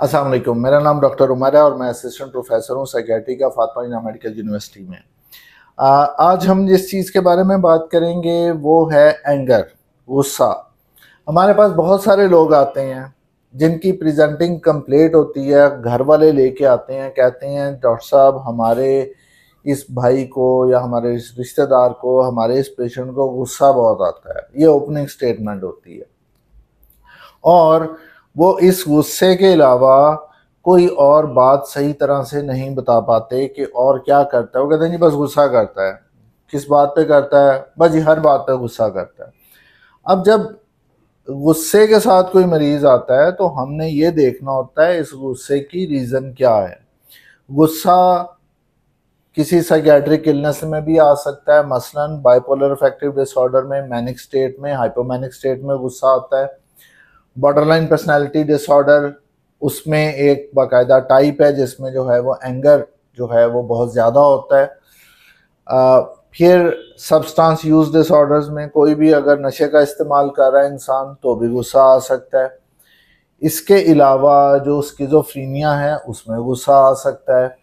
अस्सलाम वालेकुम, मेरा नाम डॉक्टर उमर है और मैं असिस्टेंट प्रोफेसर हूँ साइकेट्री का फातिमा जिन्ना मेडिकल यूनिवर्सिटी में। आज हम जिस चीज़ के बारे में बात करेंगे वो है एंगर, गुस्सा। हमारे पास बहुत सारे लोग आते हैं जिनकी प्रेजेंटिंग कंप्लीट होती है, घर वाले लेके आते हैं, कहते हैं डॉक्टर साहब हमारे इस भाई को या हमारे इस रिश्तेदार को, हमारे इस पेशेंट को गुस्सा बहुत आता है। ये ओपनिंग स्टेटमेंट होती है और वो इस गुस्से के अलावा कोई और बात सही तरह से नहीं बता पाते कि और क्या करता है। वो कहते हैं जी बस गुस्सा करता है। किस बात पे करता है? बस जी हर बात पे गुस्सा करता है। अब जब गुस्से के साथ कोई मरीज आता है तो हमने ये देखना होता है इस गुस्से की रीज़न क्या है। गुस्सा किसी साइकियाट्रिक इलनेस में भी आ सकता है, मसलन बाइपोलर अफेक्टिव डिसऑर्डर में, मैनिक स्टेट में, हाइपोमैनिक स्टेट में गुस्सा आता है। बॉर्डरलाइन पर्सनालिटी डिसऑर्डर, उसमें एक बाकायदा टाइप है जिसमें जो है वो एंगर जो है वो बहुत ज़्यादा होता है। फिर सब्सटेंस यूज डिसऑर्डर्स में कोई भी अगर नशे का इस्तेमाल कर रहा है इंसान तो भी गुस्सा आ सकता है। इसके अलावा जो स्किज़ोफ्रीनिया है उसमें गुस्सा आ सकता है।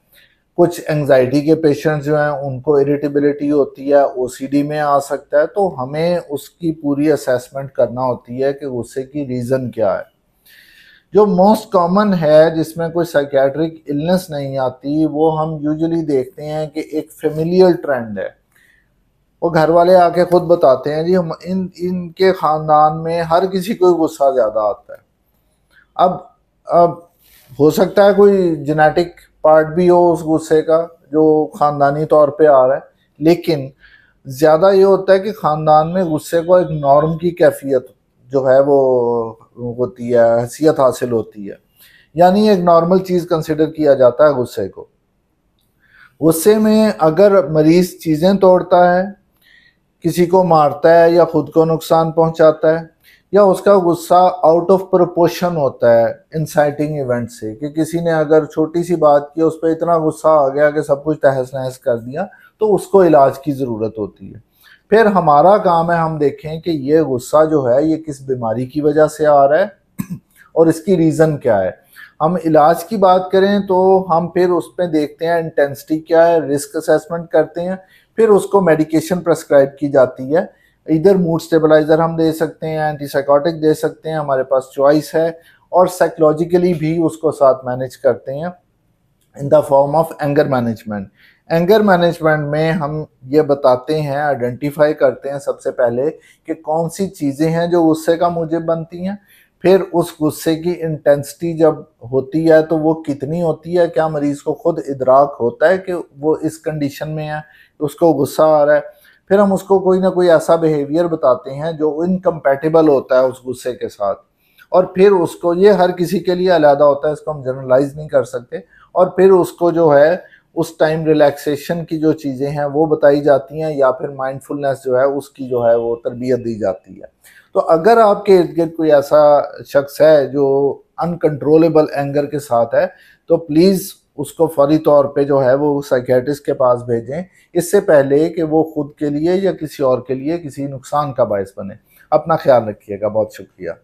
कुछ एंजाइटी के पेशेंट्स जो हैं उनको इरिटेबिलिटी होती है, ओसीडी में आ सकता है। तो हमें उसकी पूरी असेसमेंट करना होती है कि गुस्से की रीज़न क्या है। जो मोस्ट कॉमन है जिसमें कोई साइकियाट्रिक इलनेस नहीं आती, वो हम यूजुअली देखते हैं कि एक फेमिलियल ट्रेंड है। वो घर वाले आके खुद बताते हैं जी हम इनके ख़ानदान में हर किसी को गुस्सा ज़्यादा आता है। अब हो सकता है कोई जेनेटिक पार्ट भी हो उस गुस्से का जो ख़ानदानी तौर पे आ रहा है, लेकिन ज़्यादा ये होता है कि ख़ानदान में गुस्से को एक नॉर्म की कैफियत जो है वो होती है, हैसियत हासिल होती है, यानी एक नॉर्मल चीज़ कंसिडर किया जाता है गुस्से को। गुस्से में अगर मरीज़ चीज़ें तोड़ता है, किसी को मारता है या खुद को नुकसान पहुंचाता है, या उसका गुस्सा आउट ऑफ प्रोपोर्शन होता है इंसाइटिंग इवेंट से, कि किसी ने अगर छोटी सी बात की उस पर इतना गुस्सा आ गया कि सब कुछ तहस नहस कर दिया, तो उसको इलाज की ज़रूरत होती है। फिर हमारा काम है हम देखें कि ये गुस्सा जो है ये किस बीमारी की वजह से आ रहा है और इसकी रीज़न क्या है। हम इलाज की बात करें तो हम फिर उस पर देखते हैं इंटेंसिटी क्या है, रिस्क असेसमेंट करते हैं, फिर उसको मेडिकेशन प्रेस्क्राइब की जाती है। इधर मूड स्टेबलाइजर हम दे सकते हैं, एंटीसाइकोटिक दे सकते हैं, हमारे पास चॉइस है, और साइकोलॉजिकली भी उसको साथ मैनेज करते हैं in the form of anger management. Anger management में हम ये बताते हैं, आइडेंटिफाई करते हैं सबसे पहले कि कौन सी चीज़ें हैं जो गुस्से का मूजिब बनती हैं। फिर उस गुस्से की इंटेंसिटी जब होती है तो वो कितनी होती है, क्या मरीज़ को खुद इदराक होता है कि वो इस कंडीशन में है, उसको गुस्सा आ रहा है। फिर हम उसको कोई ना कोई ऐसा बिहेवियर बताते हैं जो इनकम्पैटिबल होता है उस गुस्से के साथ, और फिर उसको, ये हर किसी के लिए अलग होता है, इसको हम जनरलाइज नहीं कर सकते, और फिर उसको जो है उस टाइम रिलैक्सेशन की जो चीज़ें हैं वो बताई जाती हैं, या फिर माइंडफुलनेस जो है उसकी जो है वो तरबियत दी जाती है। तो अगर आपके इर्द गिर्द कोई ऐसा शख्स है जो अनकंट्रोलेबल एंगर के साथ है, तो प्लीज़ उसको फौरी तौर पे जो है वो साइकियाट्रिस्ट के पास भेजें, इससे पहले कि वो खुद के लिए या किसी और के लिए किसी नुकसान का बायस बने। अपना ख्याल रखिएगा। बहुत शुक्रिया।